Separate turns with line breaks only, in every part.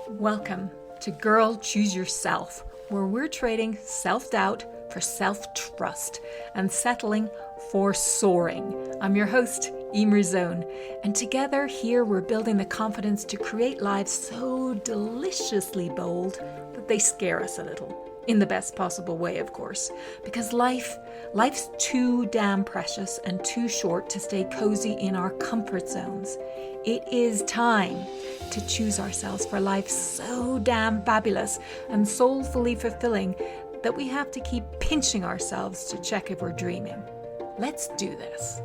Welcome to Girl Choose Yourself, where we're trading self-doubt for self-trust and settling for soaring. I'm your host, Emer Zone, and together here we're building the confidence to create lives so deliciously bold that they scare us a little. In the best possible way, of course, because life's too damn precious and too short to stay cozy in our comfort zones. It is time to choose ourselves for life so damn fabulous and soulfully fulfilling that we have to keep pinching ourselves to check if we're dreaming. Let's do this.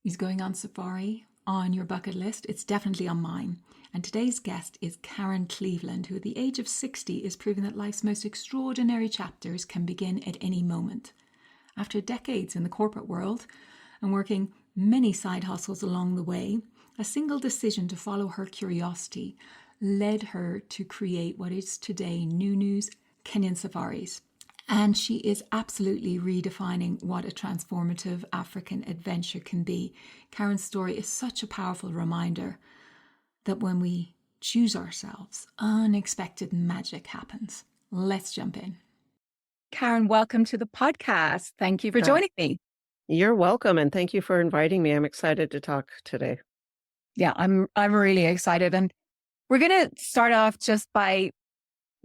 Is going on safari on your bucket list? It's definitely on mine. And today's guest is Karen Cleveland, who at the age of 60 is proving that life's most extraordinary chapters can begin at any moment. After decades in the corporate world and working many side hustles along the way, a single decision to follow her curiosity led her to create what is today NuNu's Kenyan safaris. And she is absolutely redefining what a transformative African adventure can be. Karen's story is such a powerful reminder that when we choose ourselves, unexpected magic happens. Let's jump in. Karen, welcome to the podcast. Thank you for joining me.
You're welcome, and thank you for inviting me. I'm excited to talk today.
Yeah, I'm really excited. And we're going to start off just by,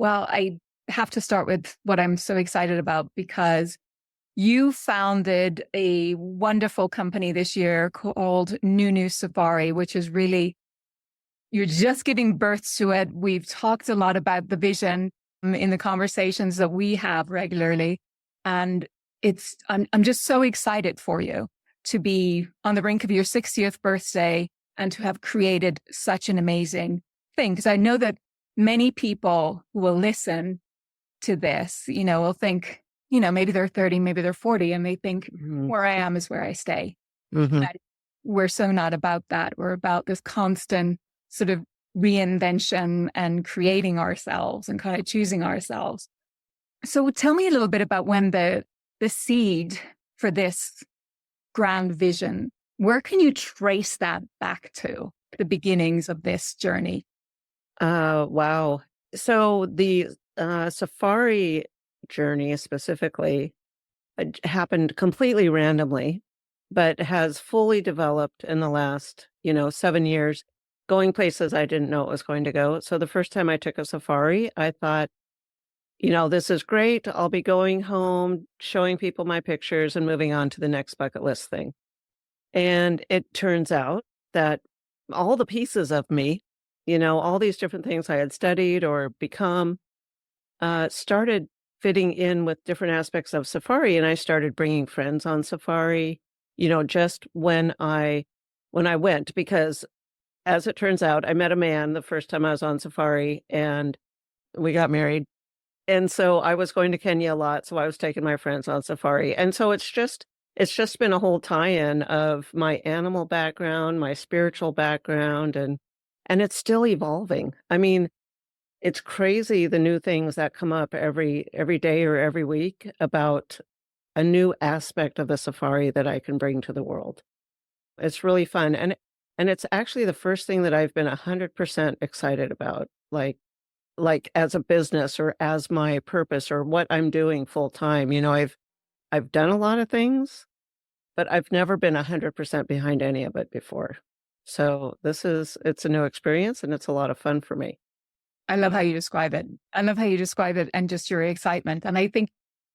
I have to start with what I'm so excited about, because you founded a wonderful company this year called NuNu Safari, which is really, you're just giving birth to it. We've talked a lot about the vision in the conversations that we have regularly. And I'm just so excited for you to be on the brink of your 60th birthday and to have created such an amazing thing. Because I know that many people who will listen to this, will think, maybe they're 30, maybe they're 40, and they think where I am is where I stay.
Mm-hmm.
We're so not about that. We're about this constant sort of reinvention and creating ourselves and kind of choosing ourselves. So tell me a little bit about when the seed for this grand vision, where can you trace that back to the beginnings of this journey?
Wow. So the safari journey specifically happened completely randomly, but has fully developed in the last, 7 years, going places I didn't know it was going to go. So the first time I took a safari, I thought, this is great. I'll be going home, showing people my pictures and moving on to the next bucket list thing. And it turns out that all the pieces of me, all these different things I had studied or become, started fitting in with different aspects of safari. And I started bringing friends on safari, just when I went, because as it turns out, I met a man the first time I was on safari and we got married. And so I was going to Kenya a lot. So I was taking my friends on safari. And so it's just been a whole tie-in of my animal background, my spiritual background, and it's still evolving. I mean, it's crazy the new things that come up every day or every week about a new aspect of the safari that I can bring to the world. It's really fun. And it's actually the first thing that I've been 100% excited about, like as a business or as my purpose or what I'm doing full time. I've done a lot of things, but I've never been 100% behind any of it before. So it's a new experience and it's a lot of fun for me.
I love how you describe it. And just your excitement. And I think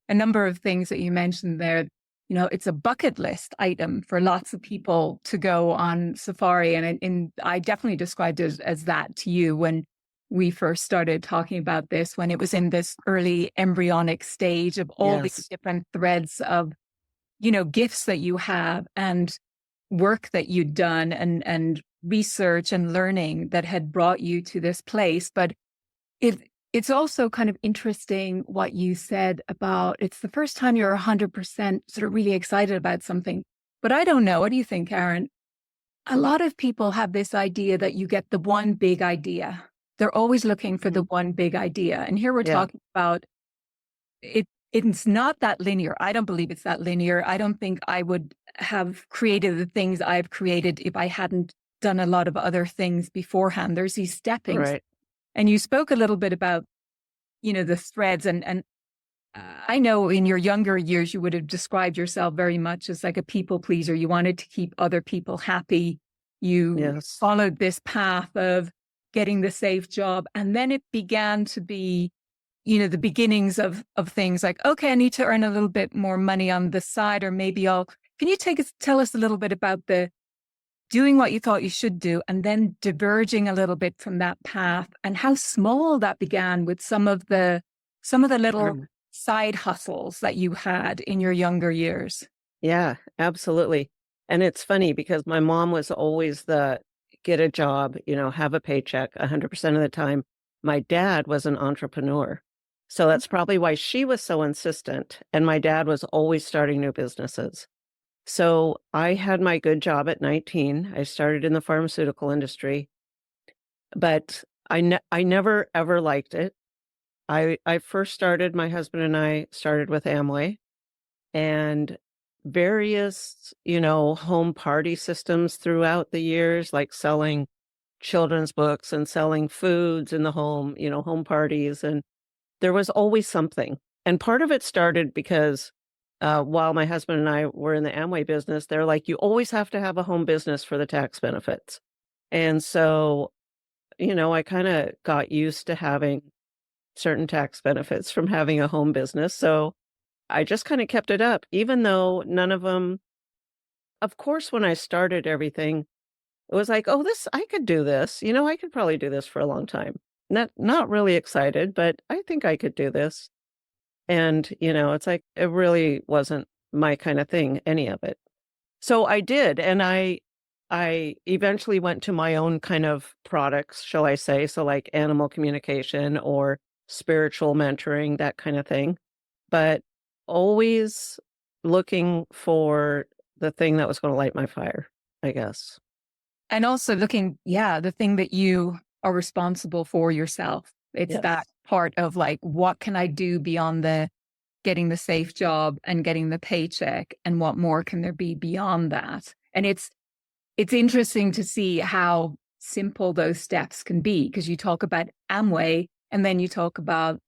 a number of things that you mentioned there, it's a bucket list item for lots of people to go on safari. And I definitely described it as that to you when we first started talking about this, when it was in this early embryonic stage of all these different threads of, gifts that you have and work that you'd done and research and learning that had brought you to this place. But it's also kind of interesting what you said about it's the first time you're 100% sort of really excited about something. But I don't know. What do you think, Karen? A lot of people have this idea that you get the one big idea. They're always looking for the one big idea. And here we're talking about it. It's not that linear. I don't believe it's that linear. I don't think I would have created the things I've created if I hadn't done a lot of other things beforehand. There's these stepping.
Right.
And you spoke a little bit about, the threads and I know in your younger years, you would have described yourself very much as like a people pleaser. You wanted to keep other people happy. You
Yes.
followed this path of getting the safe job. And then it began to be, the beginnings of things like, okay, I need to earn a little bit more money on the side, or maybe can you tell us a little bit about the doing what you thought you should do and then diverging a little bit from that path, and how small that began with some of the little
Mm.
side hustles that you had in your younger years?
Yeah, absolutely. And it's funny because my mom was always the get a job, have a paycheck 100% of the time. My dad was an entrepreneur. So that's probably why she was so insistent. And my dad was always starting new businesses. So I had my good job at 19. I started in the pharmaceutical industry, but I never ever liked it. I first started, my husband and I started with Amway, and various, home party systems throughout the years, like selling children's books and selling foods in the home, home parties. And there was always something. And part of it started because while my husband and I were in the Amway business, they're like, you always have to have a home business for the tax benefits. And so, I kind of got used to having certain tax benefits from having a home business. So I just kind of kept it up, even though none of them, of course, when I started everything, it was like, oh, I could do this. I could probably do this for a long time. Not really excited, but I think I could do this. And, it's like, it really wasn't my kind of thing, any of it. So I did. And I eventually went to my own kind of products, shall I say. So like animal communication or spiritual mentoring, that kind of thing. But always looking for the thing that was going to light my fire, I guess.
And also the thing that you are responsible for yourself. It's that
Yes.
part of like, what can I do beyond the getting the safe job and getting the paycheck, and what more can there be beyond that? And it's interesting to see how simple those steps can be, because you talk about Amway and then you talk about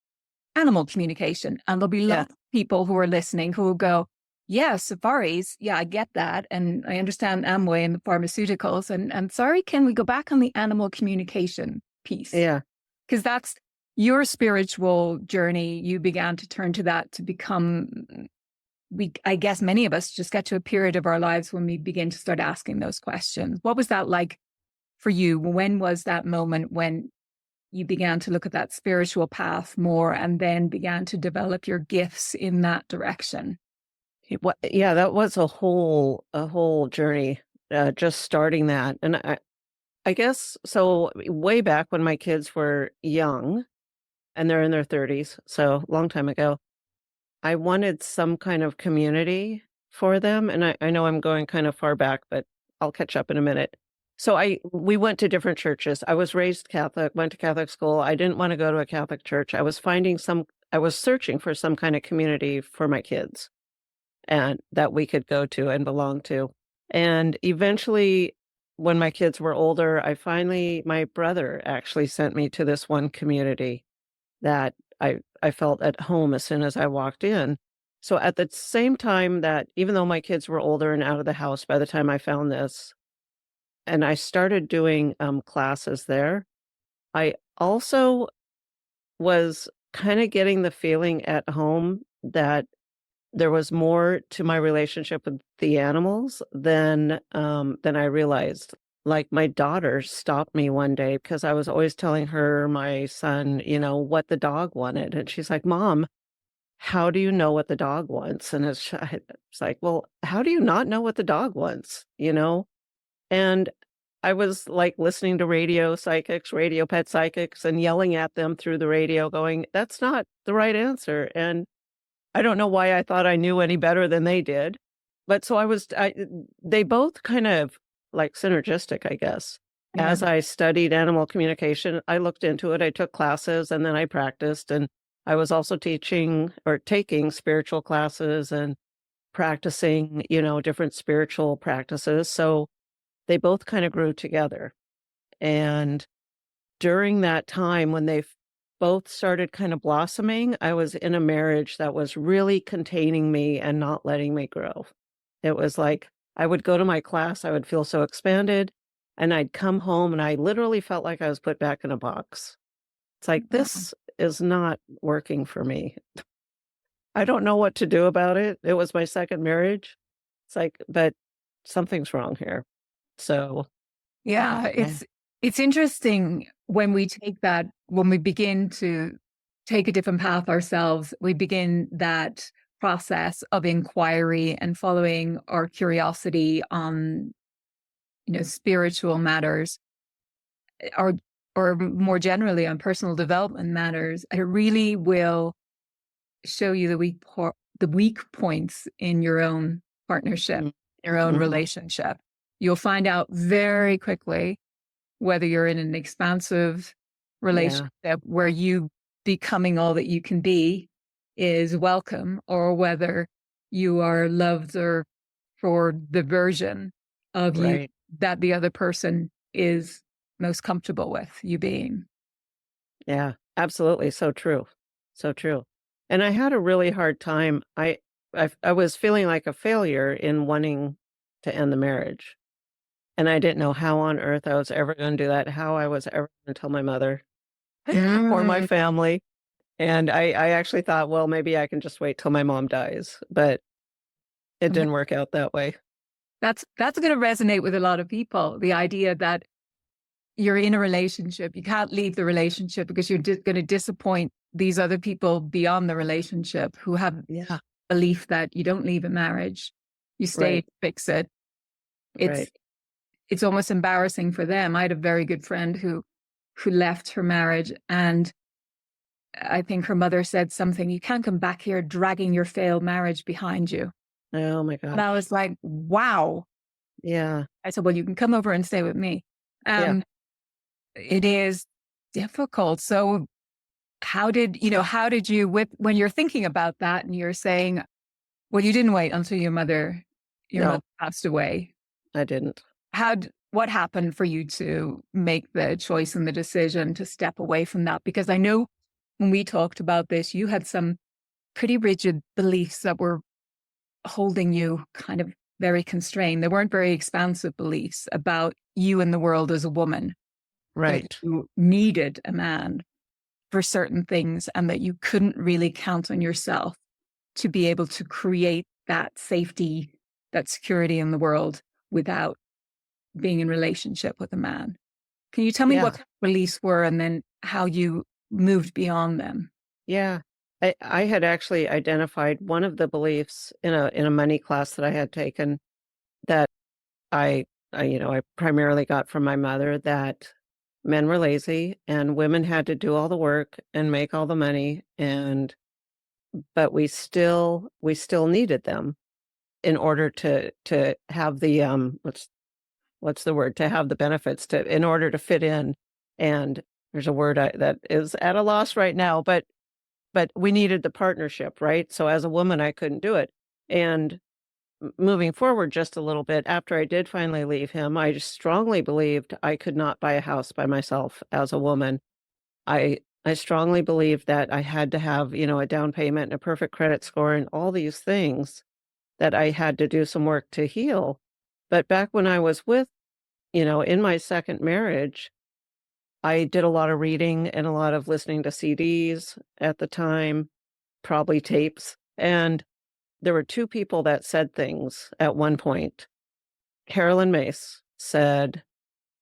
animal communication, and there'll be
Yeah.
lots of people who are listening who will go, yeah, safaris. Yeah, I get that. And I understand Amway and the pharmaceuticals. And sorry, can we go back on the animal communication piece?
Yeah.
Because that's your spiritual journey. You began to turn to that to become, I guess many of us just get to a period of our lives when we begin to start asking those questions. What was that like for you? When was that moment when you began to look at that spiritual path more and then began to develop your gifts in that direction?
Yeah, that was a whole journey, just starting that. And I guess so way back when my kids were young and they're in their 30s, so long time ago, I wanted some kind of community for them. And I know I'm going kind of far back, but I'll catch up in a minute. So we went to different churches. I was raised Catholic, went to Catholic school. I didn't want to go to a Catholic church. I was searching for some kind of community for my kids and that we could go to and belong to. And eventually, when my kids were older, my brother actually sent me to this one community that I felt at home as soon as I walked in. So at the same time that, even though my kids were older and out of the house by the time I found this, and I started doing classes there, I also was kind of getting the feeling at home that there was more to my relationship with the animals than I realized. Like, my daughter stopped me one day because I was always telling her, my son, what the dog wanted. And she's like, Mom, how do you know what the dog wants? And it's like, well, how do you not know what the dog wants? And I was like listening to radio psychics, radio pet psychics, and yelling at them through the radio going, that's not the right answer. And I don't know why I thought I knew any better than they did. But so they both kind of like synergistic, I guess.
Yeah.
As I studied animal communication, I looked into it, I took classes, and then I practiced. And I was also teaching or taking spiritual classes and practicing, different spiritual practices. So they both kind of grew together. And during that time when they both started kind of blossoming, I was in a marriage that was really containing me and not letting me grow. It was like I would go to my class, I would feel so expanded, and I'd come home and I literally felt like I was put back in a box. It's like,
Wow.
this is not working for me. I don't know what to do about it. It was my second marriage. It's like, but something's wrong here. So,
Yeah,
yeah.
it's interesting when we take that, when we begin to take a different path ourselves, we begin that process of inquiry and following our curiosity on, spiritual matters, or more generally on personal development matters. It really will show you the weak points in your own partnership,
Mm,
your own
mhm.
relationship. You'll find out very quickly whether you're in an expansive
Yeah,
relationship where you becoming all that you can be is welcome, or whether you are loved or for the version of you
right.
that the other person is most comfortable with you being.
Yeah, absolutely. So true. So true. And I had a really hard time. I was feeling like a failure in wanting to end the marriage. And I didn't know how on earth I was ever going to do that, how I was ever going to tell my mother or my
Mm.
family. And I actually thought, well, maybe I can just wait till my mom dies, but it didn't work out that way.
That's going to resonate with a lot of people. The idea that you're in a relationship, you can't leave the relationship because you're going to disappoint these other people beyond the relationship who have
Yeah.
belief that you don't leave a marriage, you stay
Right.
to fix it.
Right.
It's almost embarrassing for them. I had a very good friend who left her marriage, and I think her mother said something, "You can't come back here dragging your failed marriage behind you."
Oh my
And I
gosh.
was like, wow.
Yeah.
I said, well, you can come over and stay with me.
Yeah.
Um, it is difficult. So how did you, when you're thinking about that and you're saying, well, you didn't wait until your mother
No,
passed away.
I didn't.
What happened for you to make the choice and the decision to step away from that? Because I know when we talked about this, you had some pretty rigid beliefs that were holding you kind of very constrained. They weren't very expansive beliefs about you in the world as a woman, that
Right.
you needed a man for certain things and that you couldn't really count on yourself to be able to create that safety, that security in the world without being in relationship with a man. Can you tell me
Yeah.
what beliefs were and then how you moved beyond them?
Yeah. I had actually identified one of the beliefs in a money class that I had taken that I primarily got from my mother, that men were lazy and women had to do all the work and make all the money, and but we still needed them in order to have the what's the word, to have the benefits, to in order to fit in. And there's a word that is at a loss right now, but we needed the partnership, right? So as a woman, I couldn't do it. And moving forward just a little bit, after I did finally leave him, I just strongly believed I could not buy a house by myself as a woman. I strongly believed that I had to have, a down payment and a perfect credit score and all these things that I had to do some work to heal. But back when I was in my second marriage, I did a lot of reading and a lot of listening to CDs at the time, probably tapes. And there were two people that said things at one point. Carolyn Mace said,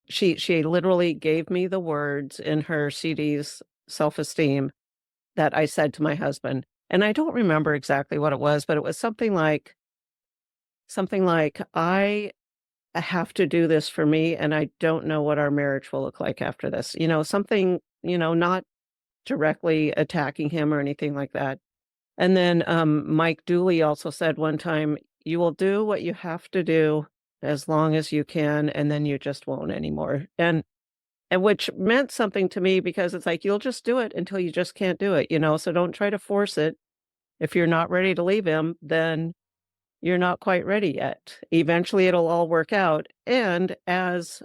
she literally gave me the words in her CD's Self-Esteem that I said to my husband. And I don't remember exactly what it was, but it was something like, I have to do this for me, and I don't know what our marriage will look like after this. Something, not directly attacking him or anything like that. And then Mike Dooley also said one time, you will do what you have to do as long as you can, and then you just won't anymore. And which meant something to me, because it's like, you'll just do it until you just can't do it, so don't try to force it. If you're not ready to leave him, then you're not quite ready yet. Eventually it'll all work out. And as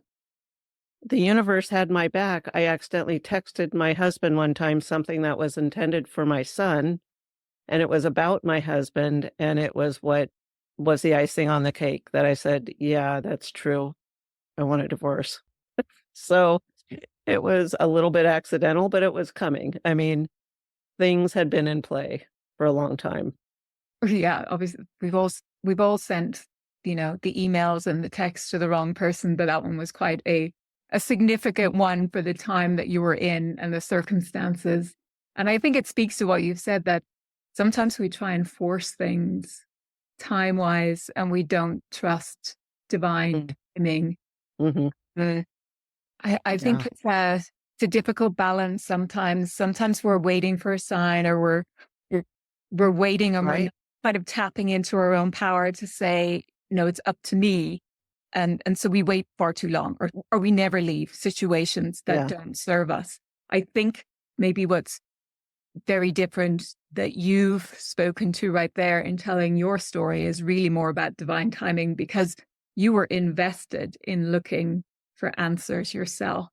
the universe had my back, I accidentally texted my husband one time something that was intended for my son, and it was about my husband, and it was what was the icing on the cake that I said, "Yeah, that's true. I want a divorce." So it was a little bit accidental, but it was coming. I mean, things had been in play for a long time.
Yeah, obviously we've all sent, the emails and the texts to the wrong person, but that one was quite a significant one for the time that you were in and the circumstances. And I think it speaks to what you've said, that sometimes we try and force things time wise and we don't trust divine
Mm,
timing.
mhm.
Uh, I think
Yeah.
it's a difficult balance sometimes. Sometimes we're waiting for a sign, or we're, we're waiting, and we're
Right?
not kind of tapping into our own power to say, no, it's up to me. And so we wait far too long, or we never leave situations that
Yeah.
don't serve us. I think maybe what's very different that you've spoken to right there in telling your story is really more about divine timing, because you were invested in looking for answers yourself,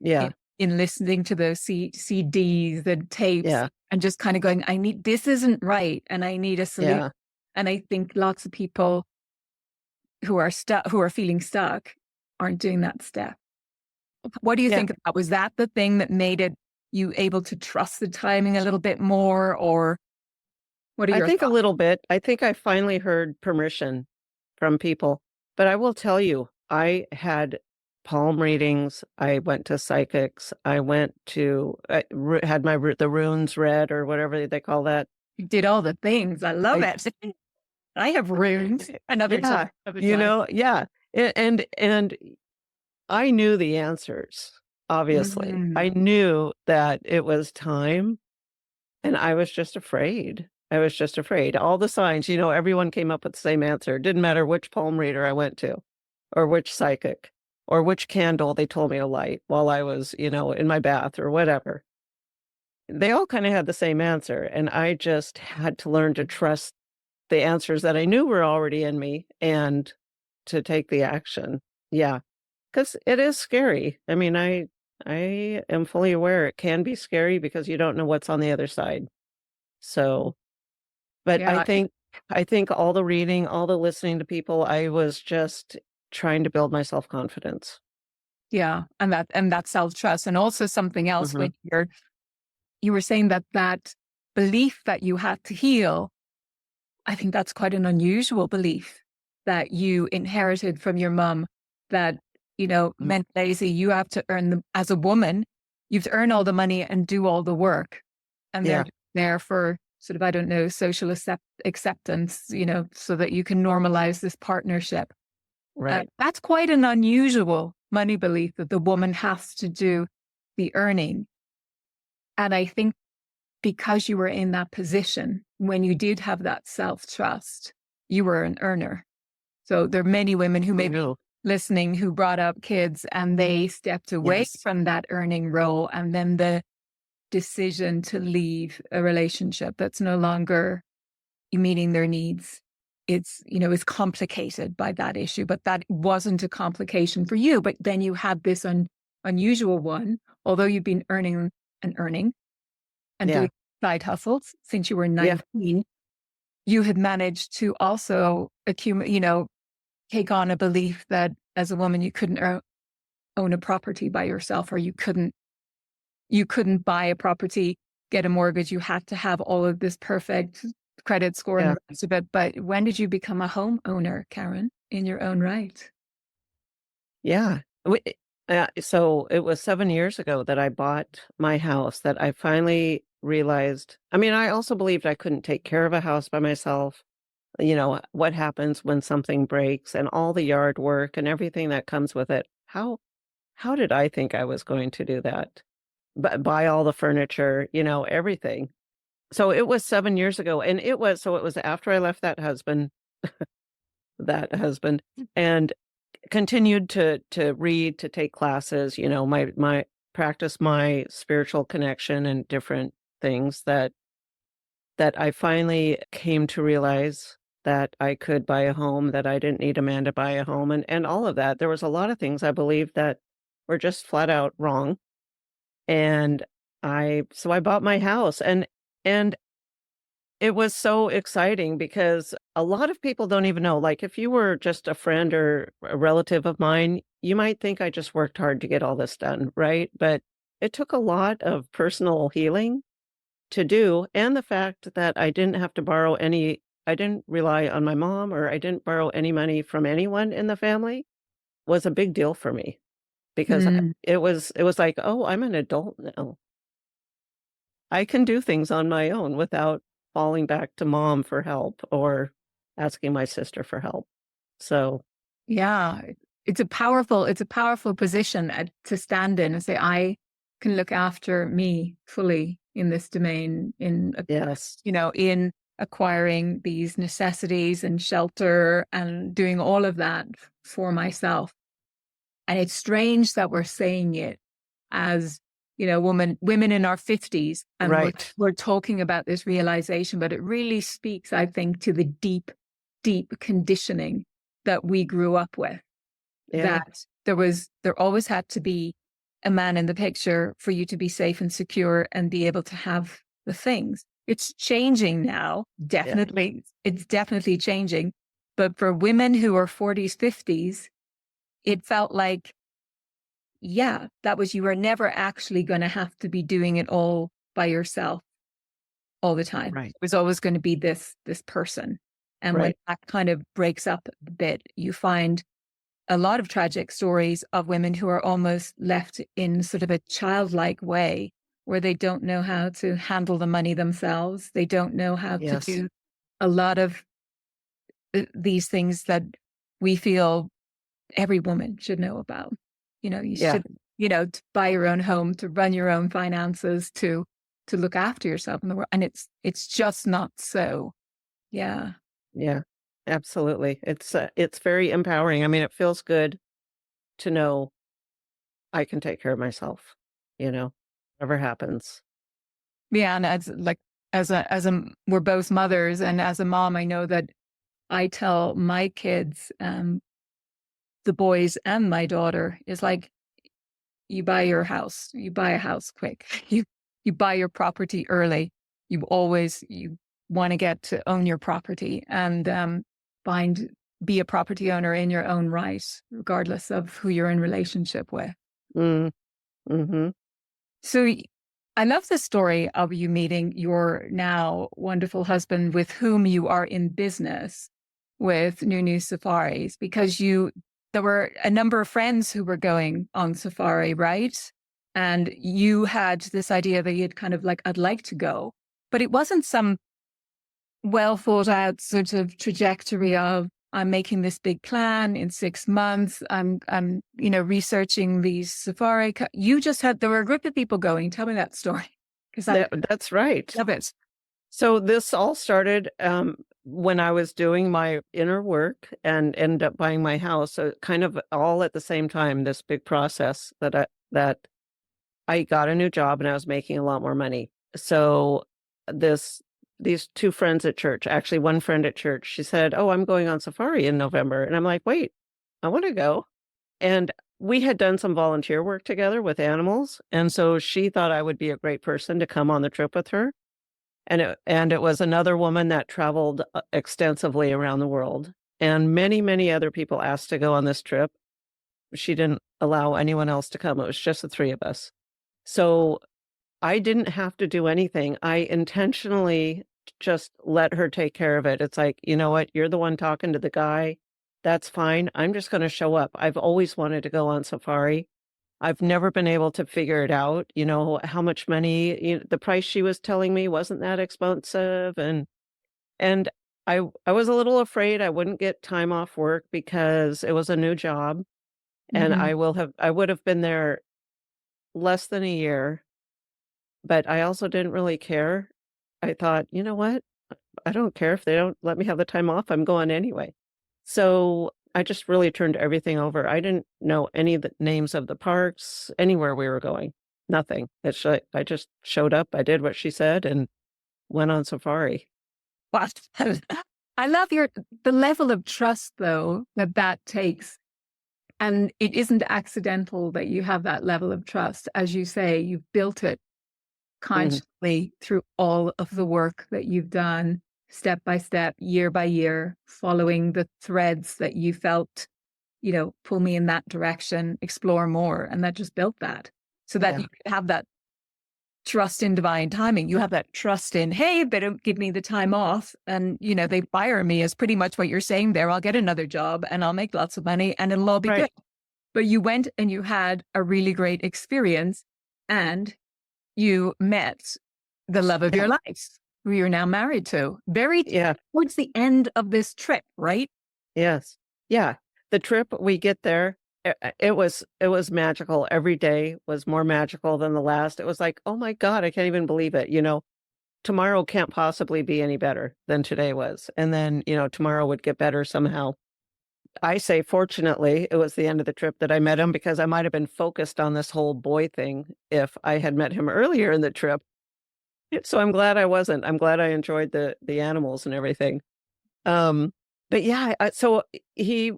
in,
Yeah.
in listening to those CDs and tapes,
Yeah.
and just kind of going, this isn't right, and I need a solution.
Yeah.
And I think lots of people who are stuck, who are feeling stuck, aren't doing that step. What do you
Yeah.
think of that? Was that the thing that made it you able to trust the timing a little bit more, or what are
I
your
think a
thoughts?
little bit. I think I finally heard permission from people. But I will tell you, I had palm readings. I went to psychics. I went to had my the runes read or whatever they call that.
You did all the things. I love
I
it. I have runes. Another
yeah,
time, another time.
yeah. And I knew the answers. Obviously, I
Mm.
knew that it was time. And I was just afraid. I was just afraid. All the signs, everyone came up with the same answer. It didn't matter which palm reader I went to, or which psychic, or which candle they told me to light while I was, in my bath or whatever. They all kind of had the same answer. And I just had to learn to trust the answers that I knew were already in me and to take the action. Yeah. Because it is scary. I mean, I am fully aware it can be scary because you don't know what's on the other side. So, but I
Yeah,
think I think all the reading, all the listening to people, I was just trying to build my self-confidence.
yeah, and that self trust, and also something else.
Mhm.
When you were saying that belief that you had to heal, I think that's quite an unusual belief that you inherited from your mum. That
Mm.
meant lazy. You have to earn them as a woman. You have to earn all the money and do all the work, and they're
Yeah,
there for sort of, I don't know, social acceptance. So that you can normalize this partnership.
right.
That's quite an unusual money belief, that the woman has to do the earning. And I think because you were in that position, when you did have that self trust, you were an earner. So there are many women who may be
True.
listening who brought up kids and they stepped away
Yes.
from that earning role. And then the decision to leave a relationship that's no longer meeting their needs, is complicated by that issue. But that wasn't a complication for you. But then you had this unusual one, although you've been earning and
Yeah.
doing side hustles since you were
Yeah.
19, you had managed to also take on a belief that as a woman you couldn't own a property by yourself, or you couldn't buy a property, get a mortgage. You had to have all of this perfect credit score and
Yeah.
the rest of it. But when did you become a homeowner, Karen, in your own right?
Yeah. So it was 7 years ago that I bought my house that I finally realized. I mean, I also believed I couldn't take care of a house by myself. What happens when something breaks and all the yard work and everything that comes with it. How did I think I was going to do that? Buy all the furniture, everything. So it was 7 years ago, and it was after I left that husband, and continued to read, to take classes, my practice my spiritual connection and different things that I finally came to realize that I could buy a home, that I didn't need a man to buy a home, and all of that. There was a lot of things I believed that were just flat out wrong, and I bought my house, and it was so exciting because a lot of people don't even know, like, if you were just a friend or a relative of mine, you might think I just worked hard to get all this done, right? But it took a lot of personal healing to do, and the fact that I didn't rely on my mom, or I didn't borrow any money from anyone in the family was a big deal for me because
Mm.
it was like, "Oh, I'm an adult now. I can do things on my own without falling back to mom for help or asking my sister for help." So,
Yeah, it's a powerful position to stand in and say, I can look after me fully in this domain,
yes.
in acquiring these necessities and shelter and doing all of that for myself. And it's strange that we're saying it as, women in our 50s, and
Right.
we're talking about this realization, but it really speaks, I think, to the deep, deep conditioning that we grew up with,
Yeah.
that there always had to be a man in the picture for you to be safe and secure and be able to have the things. It's changing now.
Yeah.
Definitely. It's definitely changing. But for women who are 40s, 50s, it felt like, yeah, you were never actually going to have to be doing it all by yourself all the time.
Right.
It was always going to be this person. And when
Right.
that kind of breaks up a bit, you find a lot of tragic stories of women who are almost left in sort of a childlike way, where they don't know how to handle the money themselves. They don't know how to
Yes.
do a lot of these things that we feel every woman should know about. You
Yeah.
should, to buy your own home, to run your own finances, to look after yourself in the world. And it's just not so. Yeah.
Yeah. Absolutely. It's very empowering. I mean, it feels good to know I can take care of myself, you know, whatever happens.
Yeah. And we're both mothers, and as a mom, I know that I tell my kids, the boys and my daughter, is like, you buy you buy a house quick. You buy your property early. You want to get to own your property, and find be a property owner in your own right, regardless of who you're in relationship with.
Mm, mhm.
So I love the story of you meeting your now wonderful husband, with whom you are in business with NuNu Safaris, because there were a number of friends who were going on safari, right? And you had this idea that you'd kind of like, I'd like to go, but it wasn't some well thought out sort of trajectory of, I'm making this big plan in 6 months. I'm researching these safari. You just there were a group of people going. Tell me that story, because I
That's right.
love it.
So this all started, when I was doing my inner work and ended up buying my house, so kind of all at the same time, this big process that I got a new job and I was making a lot more money. So this these 2 friends at church, actually one friend at church, she said, "Oh, I'm going on safari in November." And I'm like, "Wait, I wanna go." And we had done some volunteer work together with animals, and so she thought I would be a great person to come on the trip with her. And it was another woman that traveled, extensively around the world, and many, many other people asked to go on this trip. She didn't allow anyone else to come, it was just the 3 of us. So, I didn't have to do anything. I intentionally just let her take care of it. It's like, "You know what? You're the one talking to the guy. That's fine. I'm just gonna show up." I've always wanted to go on safari. I've never been able to figure it out, how much money, the price she was telling me wasn't that expensive, and I was a little afraid I wouldn't get time off work because it was a new job, and
Hmm.
I would have been there less than a year, but I also didn't really care. I thought, "You know what? I don't care if they don't let me have the time off, I'm going anyway." So, I just really turned everything over. I didn't know any of the names of the parks, anywhere we were going, nothing. I just showed up, I did what she said, and went on safari.
What? I love the level of trust though that takes. And it isn't accidental that you have that level of trust. As you say, you've built it
Mhm.
consciously through all of the work that you've done, step by step, year by year, following the threads that you felt, pull me in that direction, explore more. And that just built that so that
Yeah.
you have that trust in divine timing. You have that trust in, hey, they don't give me the time off and, they fire me is pretty much what you're saying there. I'll get another job and I'll make lots of money and it'll all be
Right.
good. But you went and you had a really great experience and you met the love of
Yeah.
your life, who you're now married to, very
Yeah.
towards the end of this trip, right?
Yes. Yeah. The trip, we get there, it was magical. Every day was more magical than the last. It was like, "Oh my God, I can't even believe it," tomorrow can't possibly be any better than today was. And then, tomorrow would get better somehow. I say, fortunately, it was the end of the trip that I met him because I might have been focused on this whole boy thing if I had met him earlier in the trip. So I'm glad I wasn't. I'm glad I enjoyed the animals and everything. Um, but yeah, so he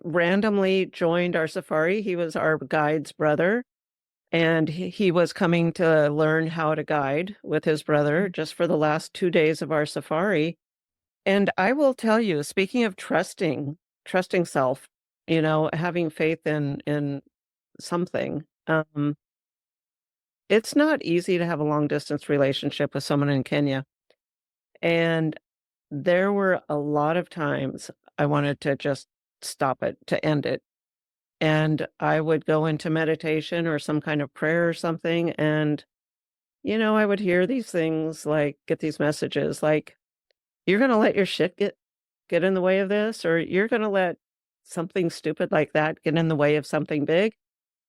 randomly joined our safari. He was our guide's brother, and he was coming to learn how to guide with his brother just for the last 2 days of our safari. And I will tell you, speaking of trusting self, having faith in something, it's not easy to have a long distance relationship with someone in Kenya. And there were a lot of times I wanted to just stop it, to end it. And I would go into meditation or some kind of prayer or something, and, I would hear these things, like, get these messages like, "You're gonna let your shit get in the way of this, or you're gonna let something stupid like that get in the way of something big."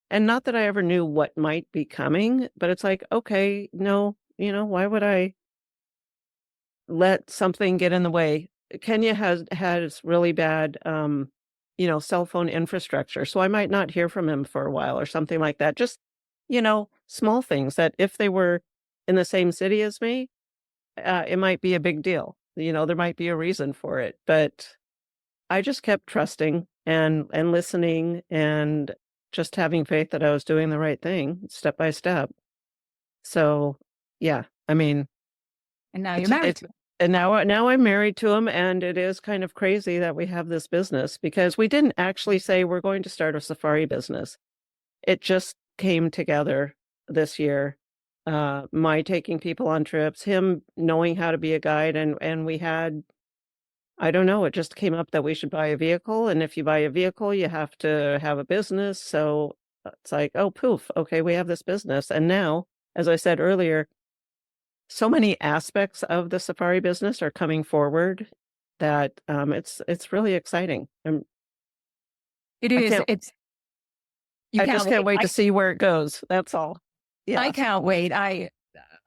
And not that I ever knew what might be coming, but it's like, "Okay, no, why would I let something get in the way?" Kenya has really bad, cell phone infrastructure, so I might not hear from him for a while or something like that. Just, small things that if they were in the same city as me, it might be a big deal. There might be a reason for it, but I just kept trusting and listening and just having faith that I was doing the right thing step by step. So, yeah, I mean,
And now you're
it's
married
it's
to him.
and now I'm married to him, and it is kind of crazy that we have this business because we didn't actually say we're going to start a safari business. It just came together this year. My taking people on trips, him knowing how to be a guide, and we had, I don't know, it just came up that we should buy a vehicle, and if you buy a vehicle, you have to have a business. So it's like, oh, poof, okay, we have this business. And now, as I said earlier, so many aspects of the safari business are coming forward that it's really exciting.
It
I
is.
can't
You
I just
can't
can't
wait.
wait to see where it goes. That's all.
I
Yeah.
can't wait. I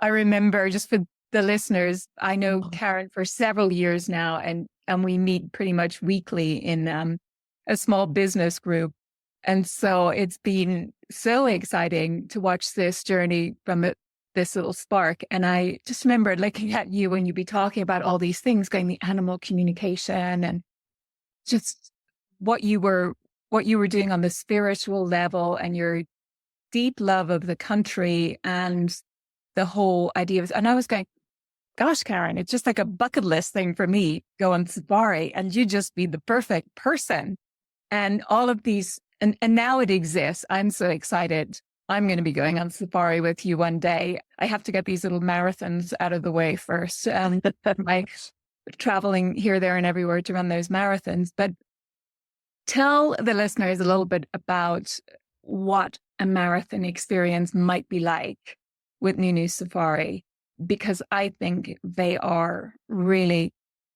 remember, just for the listeners, I know Karen for several years now, and we meet pretty much weekly in a small business group. And so it's been so exciting to watch this journey from this little spark. And I just remember looking at you when you'd be talking about all these things, going the animal communication and just what you were what you were doing on the spiritual level and your deep love of the country and the whole idea of, and I was going, gosh, Karen, it's just like a bucket list thing for me, go on safari and you just be the perfect person. And all of these, and now it exists. I'm so excited. I'm going to be going on safari with you one day. I have to get these little marathons out of the way first. My traveling here, there, and everywhere to run those marathons. But tell the listeners a little bit about what a marathon experience might be like with NuNu Safari, because I think they are really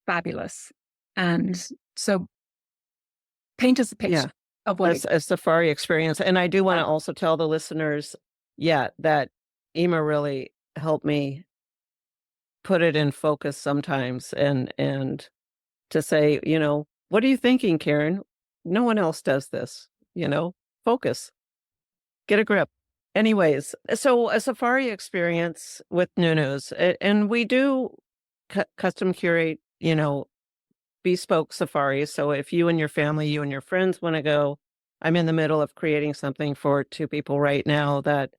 fabulous. And so paint us a
Yeah.
picture of what it
A safari experience. And I do want to
like.
also tell the listeners, yeah, that Ema really helped me put it in focus sometimes and to say, what are you thinking, Karen? No one else does this, focus, get a grip. Anyways, so a safari experience with NuNu's, and we do custom curate, bespoke safaris. So if you and your family, you and your friends want to go, I'm in the middle of creating something for two people right now that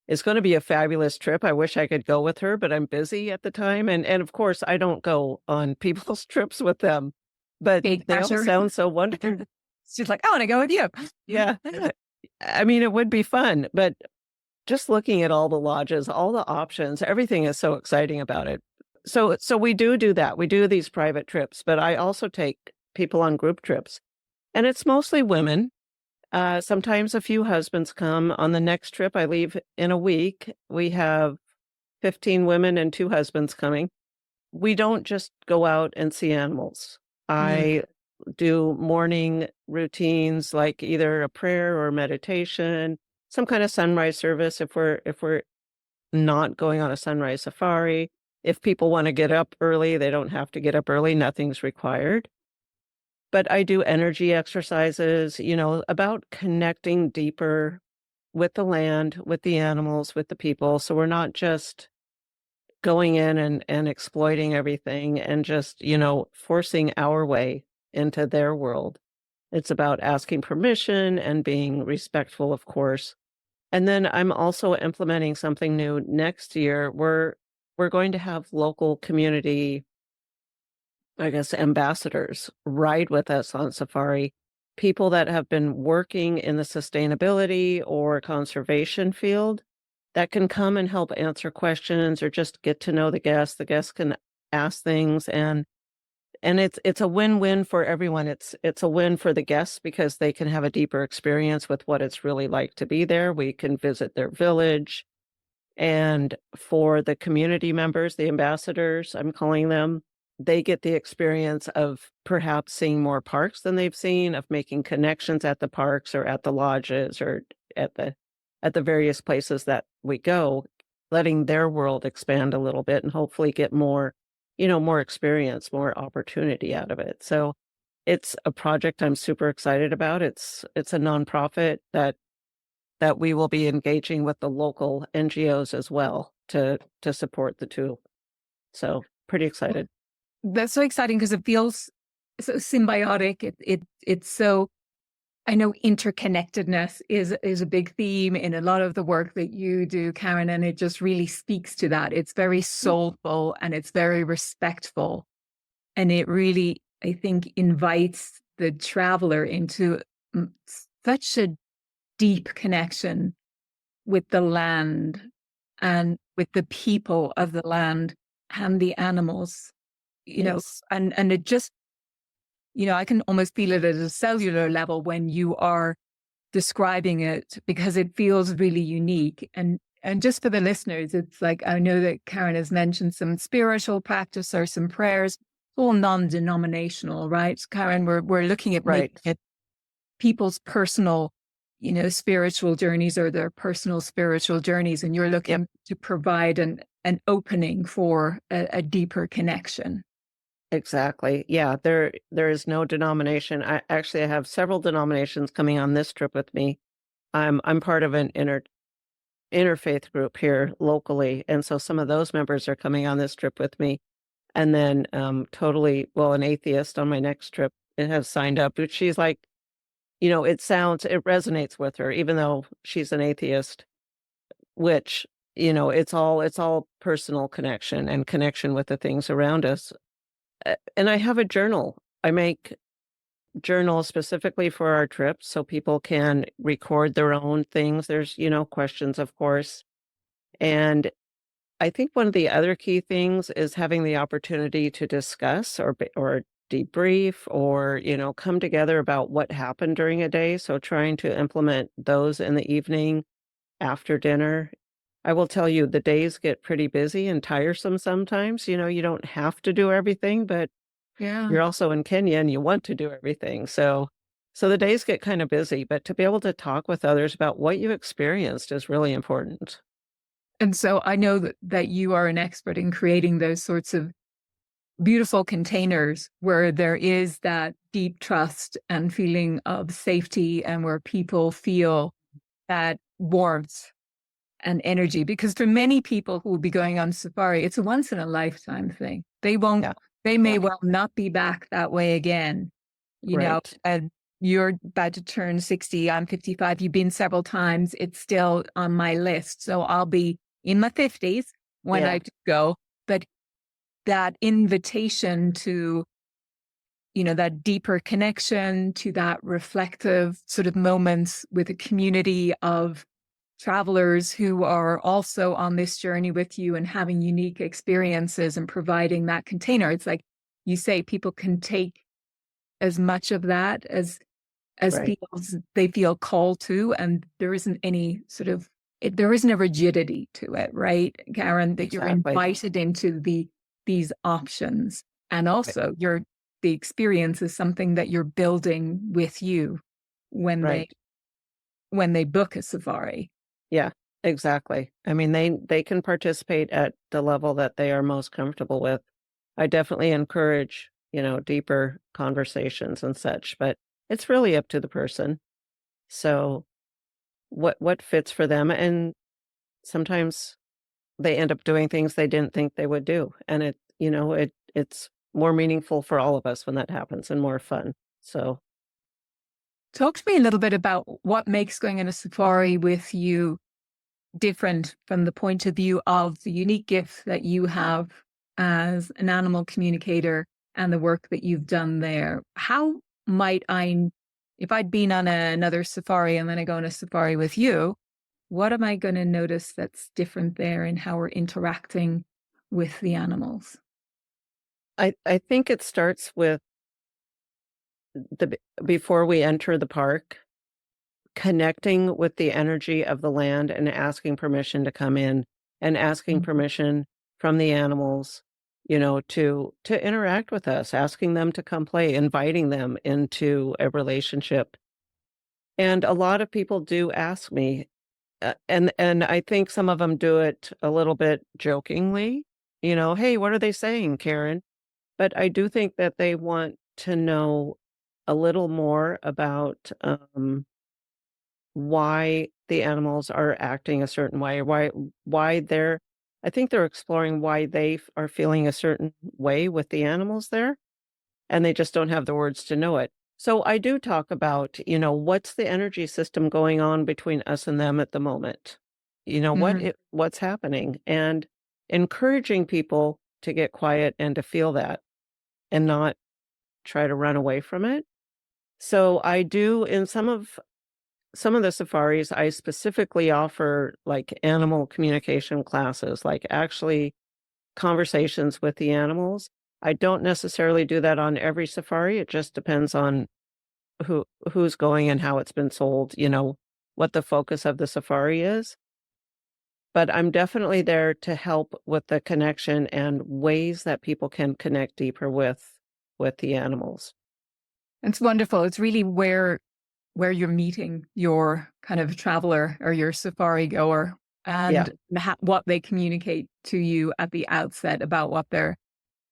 is going to be a fabulous trip. I wish I could go with her, but I'm busy at the time. And of course, I don't go on people's trips with them, but
Big
they all
pressure.
sound so wonderful.
She's like, I want to go with you.
Yeah. I mean, it would be fun, but just looking at all the lodges, all the options, everything is so exciting about it. So we do that. We do these private trips, but I also take people on group trips, and it's mostly women. Sometimes a few husbands come. On the next trip, I leave in a week. We have 15 women and 2 husbands coming. We don't just go out and see animals.
Mm.
I do morning routines like either a prayer or meditation, some kind of sunrise service if we're not going on a sunrise safari. If people want to get up early, they don't have to get up early. Nothing's required. But I do energy exercises, about connecting deeper with the land, with the animals, with the people. So we're not just going in and exploiting everything and just, forcing our way into their world. It's about asking permission and being respectful, of course. And then I'm also implementing something new next year. We're going to have local community, I guess, ambassadors ride with us on safari, people that have been working in the sustainability or conservation field that can come and help answer questions or just get to know the guests. The guests can ask things, and it's a win-win for everyone. It's a win for the guests because they can have a deeper experience with what it's really like to be there. We can visit their village. And for the community members, the ambassadors, I'm calling them, they get the experience of perhaps seeing more parks than they've seen, of making connections at the parks or at the lodges or at the various places that we go, letting their world expand a little bit and hopefully get more, more experience, more opportunity out of it. So it's a project I'm super excited about. It's a nonprofit that we will be engaging with the local NGOs as well to support the tool. So pretty excited.
That's so exciting because it feels so symbiotic. It's so, I know interconnectedness is a big theme in a lot of the work that you do, Karen, and it just really speaks to that. It's very soulful and it's very respectful. And it really, I think, invites the traveler into such a deep connection with the land and with the people of the land and the animals,
Yes.
and it just, I can almost feel it at a cellular level when you are describing it because it feels really unique. And just for the listeners, it's like, I know that Karen has mentioned some spiritual practice or some prayers, all non-denominational, right? Karen, we're looking at
Right.
making it people's personal, spiritual journeys or their personal spiritual journeys. And you're looking to provide an opening for a deeper connection.
Exactly. Yeah, there is no denomination. I have several denominations coming on this trip with me. I'm part of an interfaith group here locally, and so some of those members are coming on this trip with me. And then an atheist on my next trip has signed up, but she's like, it resonates with her, even though she's an atheist, which, it's all personal connection and connection with the things around us. And I have a journal. I make journals specifically for our trips so people can record their own things. There's, questions, of course. And I think one of the other key things is having the opportunity to discuss or debrief or, come together about what happened during a day. So trying to implement those in the evening after dinner. I will tell you, the days get pretty busy and tiresome sometimes. You don't have to do everything, but
Yeah.
you're also in Kenya and you want to do everything. So the days get kind of busy, but to be able to talk with others about what you experienced is really important.
And so I know that you are an expert in creating those sorts of beautiful containers where there is that deep trust and feeling of safety and where people feel that warmth and energy. Because for many people who will be going on safari, it's a once in a lifetime thing. They won't they may
Yeah.
well not be back that way again. You know,
Right.
and you're about to turn 60. I'm 55. You've been several times. It's still on my list. So I'll be in my 50s when
Yeah.
I go. But that invitation to, that deeper connection, to that reflective sort of moments with a community of travelers who are also on this journey with you and having unique experiences and providing that container. It's like you say, people can take as much of that as
Right.
people they feel called to, and there isn't any sort of there isn't a rigidity to it, right, Karen? That you're
Exactly.
invited into these options, and
Right.
also the experience is something that you're building with you when they
Right.
book a safari.
Yeah, exactly. I mean, they can participate at the level that they are most comfortable with. I definitely encourage, deeper conversations and such, but it's really up to the person. So what fits for them, and sometimes they end up doing things they didn't think they would do, and it's more meaningful for all of us when that happens and more fun. So,
Talk to me a little bit about what makes going on a safari with you different from the point of view of the unique gift that you have as an animal communicator and the work that you've done there. How might if I'd been on another safari and then I go on a safari with you, what am I going to notice that's different there in how we're interacting with the animals?
I think it starts with before we enter the park, connecting with the energy of the land and asking permission to come in, and asking
Mhm.
permission from the animals, to interact with us, asking them to come play, inviting them into a relationship. And a lot of people do ask me, and I think some of them do it a little bit jokingly, "Hey, what are they saying, Karen?" But I do think that they want to know a little more about, why the animals are acting a certain way, why they're I think they're exploring why they are feeling a certain way with the animals there, and they just don't have the words to know it. So I do talk about, what's the energy system going on between us and them at the moment?
Mhm.
What's happening? And encouraging people to get quiet and to feel that and not try to run away from it. So I do in some of the safaris, I specifically offer like animal communication classes, like actually conversations with the animals. I don't necessarily do that on every safari. It just depends on who's going and how it's been sold, what the focus of the safari is. But I'm definitely there to help with the connection and ways that people can connect deeper with the animals.
It's wonderful. It's really where you're meeting your kind of traveler or your safari goer
Yeah.
and what they communicate to you at the outset about what they're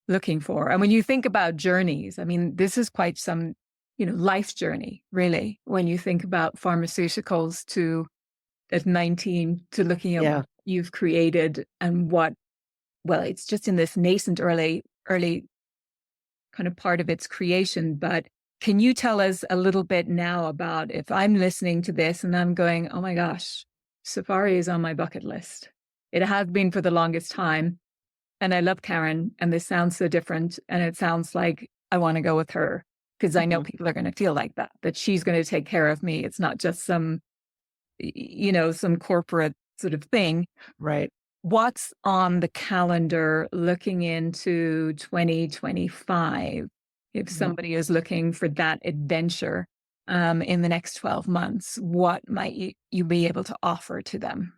looking for. And when you think about journeys, I mean, this is quite some, life journey, really, when you think about pharmaceuticals to at 19 to looking at what
Yeah.
you've created and well, it's just in this nascent early kind of part of its creation. But can you tell us a little bit now about if I'm listening to this and I'm going, oh my gosh, safari is on my bucket list. It has been for the longest time. And I love Karen, and this sounds so different. And it sounds like I want to go with her because I know
Mhm.
people are going to feel like that she's going to take care of me. It's not just some corporate sort of thing.
Right.
What's on the calendar looking into 2025 if
Mhm.
somebody is looking for that adventure in the next 12 months? What might you be able to offer to them?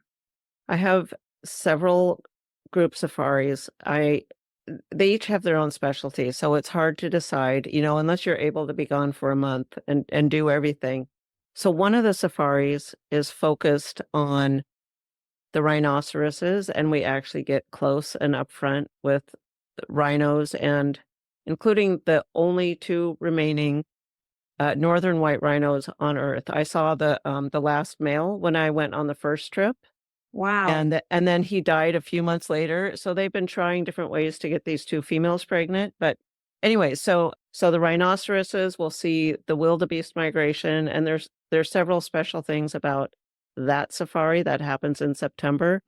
I have several group safaris. They each have their own specialty, so it's hard to decide, unless you're able to be gone for a month and do everything. So one of the safaris is focused on the rhinoceroses, and we actually get close and up front with rhinos, and including the only two remaining northern white rhinos on Earth. I saw the last male when I went on the first trip.
Wow.
And then he died a few months later, so they've been trying different ways to get these 2 females pregnant, but anyway, so the rhinoceroses will see the wildebeest migration, and there's several special things about that safari that happens in September,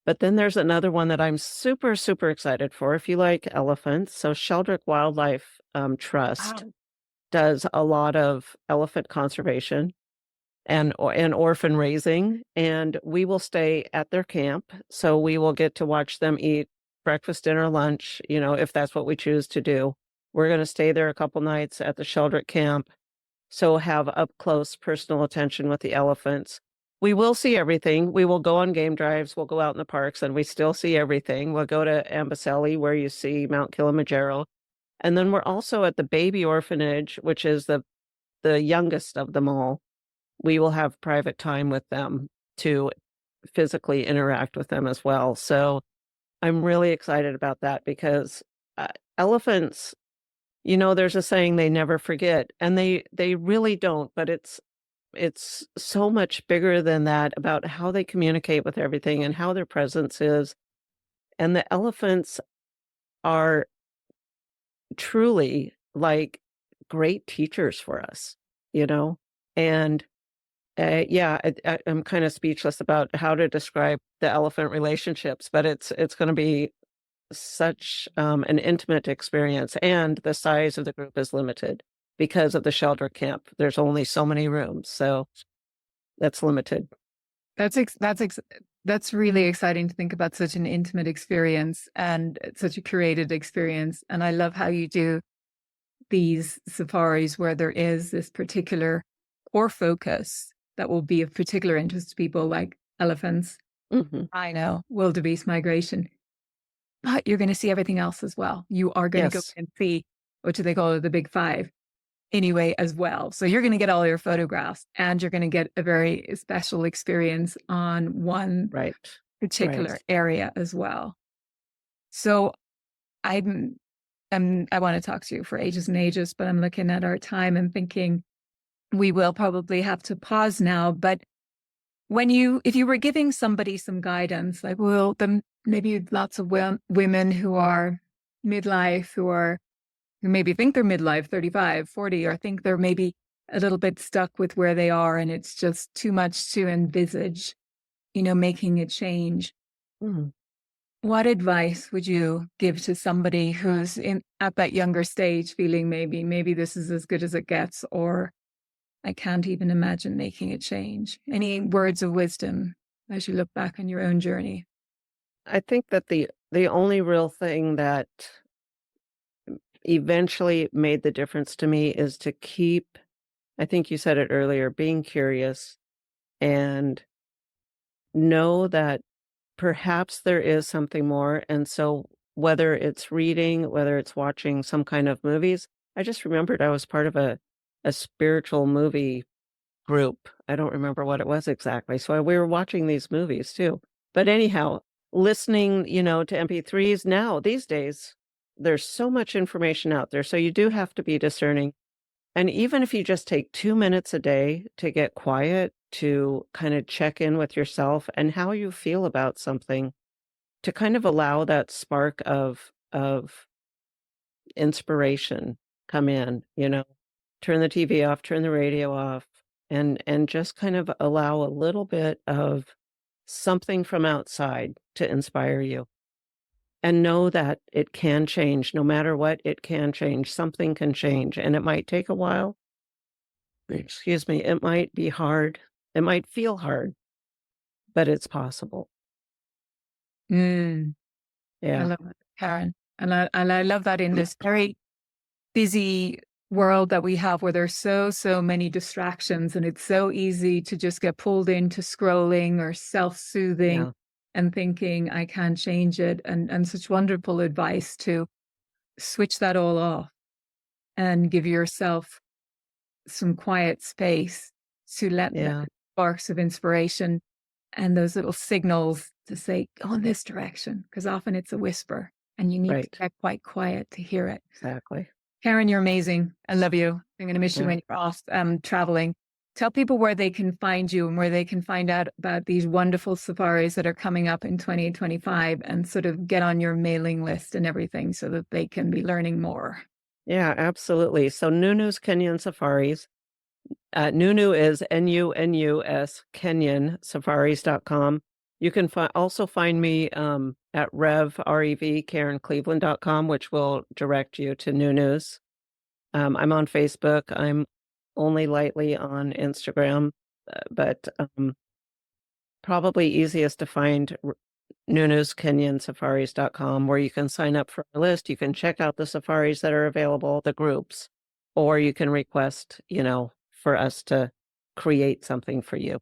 but then there's another one that I'm super, super excited for if you like elephants. So Sheldrick Wildlife, Trust
Wow.
does a lot of elephant conservation and orphan raising, and we will stay at their camp, so we will get to watch them eat breakfast, dinner, lunch, if that's what we choose to do. We're gonna stay there a couple nights at the Sheldrick camp, so have up close personal attention with the elephants. We will see everything. We will go on game drives, we'll go out in the parks, and we still see everything. We'll go to Amboseli, where you see Mount Kilimanjaro, and then we're also at the baby orphanage, which is the youngest of them all. We will have private time with them to physically interact with them as well. So I'm really excited about that because elephants, there's a saying they never forget, and they really don't, but it's so much bigger than that about how they communicate with everything and how their presence is. And the elephants are truly like great teachers for us, you know? And yeah, I'm kind of speechless about how to describe the elephant relationships, but it's going to be such an intimate experience, and the size of the group is limited because of the shelter camp. There's only so many rooms, so that's limited.
That's that's really exciting to think about such an intimate experience and such a curated experience. And I love how you do these safaris where there is this particular core focus that will be of particular interest to people like elephants,
Hmm.
rhino, wildebeest migration. But you're going to see everything else as well. You are going to go
Yes,
and see, what do they call it, the big five anyway as well. So you're going to get all your photographs and you're going to get a very special experience on one
right, right.
particular area as well. So I'm, I want to talk to you for ages and ages, but I'm looking at our time and thinking we will probably have to pause now. But if you were giving somebody some guidance, like, well, then maybe lots of women who are midlife, who maybe think they're midlife, 35, 40, or think they're maybe a little bit stuck with where they are and it's just too much to envisage, making a change.
Mhm.
What advice would you give to somebody who's at that younger stage feeling maybe this is as good as it gets, or I can't even imagine making a change? Any words of wisdom as you look back on your own journey?
I think that the only real thing that eventually made the difference to me is to keep, I think you said it earlier, being curious and know that perhaps there is something more. And so whether it's reading, whether it's watching some kind of movies, I just remembered I was part of a spiritual movie group. I don't remember what it was exactly. So we were watching these movies too. But anyhow, listening, to MP3s now, these days, there's so much information out there. So you do have to be discerning. And even if you just take 2 minutes a day to get quiet, to kind of check in with yourself and how you feel about something, to kind of allow that spark of inspiration come in, turn the TV off, turn the radio off, and just kind of allow a little bit of something from outside to inspire you. And know that it can change. No matter what, it can change. Something can change. And it might take a while. Excuse me. It might be hard. It might feel hard, but it's possible.
Mm, I
Yeah.
love that, Karen. And I love that in this very busy world that we have where there's so many distractions and it's so easy to just get pulled into scrolling or self-soothing
Yeah.
and thinking I can't change it, and such wonderful advice to switch that all off and give yourself some quiet space to let the
Yeah.
sparks of inspiration and those little signals to say go in this direction, because often it's a whisper and you need to
Right.
get quite quiet to hear it.
Exactly.
Karen, you're amazing. I love you. I'm going to miss you
Yeah.
when you're off traveling. tell people where they can find you and where they can find out about these wonderful safaris that are coming up in 2025 and sort of get on your mailing list and everything so that they can be learning more.
Yeah, absolutely. So NuNu's Kenyan Safaris. NuNu is NUNUS, Kenyan, safaris.com. You can also find me at RevKarenCleveland.com, which will direct you to NuNu's. I'm on Facebook. I'm only lightly on Instagram, but probably easiest to find NuNu's KenyanSafaris.com, where you can sign up for a list. You can check out the safaris that are available, the groups, or you can request, for us to create something for you.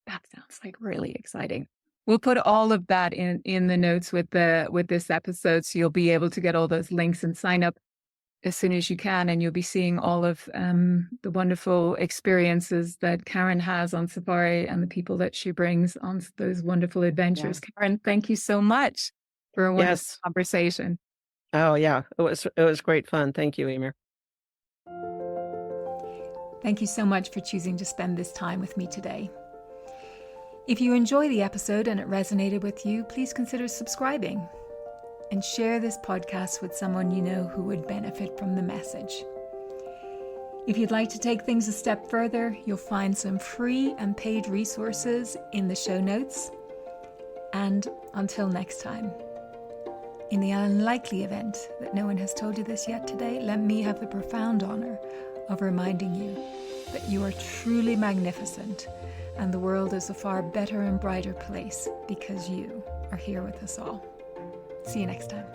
That sounds like really exciting. We'll put all of that in the notes with this episode, so you'll be able to get all those links and sign up as soon as you can, and you'll be seeing all of the wonderful experiences that Karen has on safari and the people that she brings on those wonderful adventures.
Yeah.
Karen, thank you so much for a wonderful
Yes.
conversation.
Oh yeah, it was great fun. Thank you, Emer.
Thank you so much for choosing to spend this time with me today. If you enjoy the episode and it resonated with you, please consider subscribing and share this podcast with someone you know who would benefit from the message. If you'd like to take things a step further, you'll find some free and paid resources in the show notes. And until next time, in the unlikely event that no one has told you this yet today, let me have the profound honor of reminding you that you are truly magnificent and the world is a far better and brighter place because you are here with us all. See you next time.